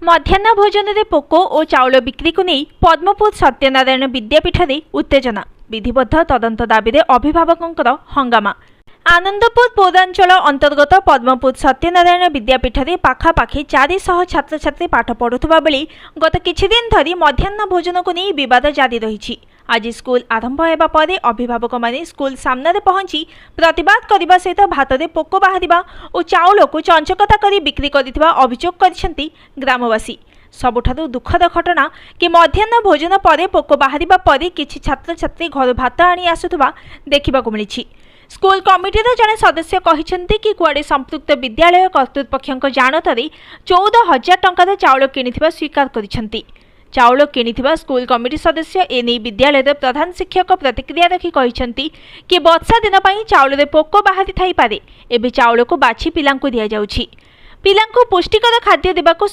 मध्याह्न भोजन में पोको और चाउल बिक्री को नहीं पद्मपुर सत्यनारायण विद्यापीठ में उत्तेजना विधिबद्ध तदंत दाबी अभिभावकों हंगामा। आनंदपुर पौरांचल अंतर्गत पद्मपुर सत्यनारायण विद्यापीठ में पाखापाखि 400 छात्र छात्री पाठ पढ़ुवा बेले गत किछि दिन धरी मध्याह्न भोजन को नहीं विवाद जारी रही। आज स्कूल आरंभ होगा पर अभिभावक माने स्कूल सामने पहुंची प्रतिवाद करने सहित भात में पोक बाहर और चाउल को चंचकता कर बिक्री करथिबा अभियोग कर ग्रामवासी। सबुठारु दुखद घटना कि मध्याह्न भोजन पर पोक बाहर पर किछि छात्र छात्री घर भात आनी आसुथबा देखिबाकु मिलिछि। स्कूल कमिटीर जड़े सदस्य कहते कि कुआड़े संपृक्त विद्यालय कर्तृपक्ष जानतारे 14,000 टंकार चाउल किनिथिबा स्वीकार करिसेंती। चाउल किनिथिबा स्कूल कमिटी सदस्य एने विद्यालय प्रधान शिक्षक प्रतिक्रिया रखी कहते कि वर्षा दिन पर चाउल रे पोक बाहरी थाई पारे। एबे चाउल को बाछि पिलांकु दिया जाउछि। पिलांकु पुष्टिकर खाद्य देबाकु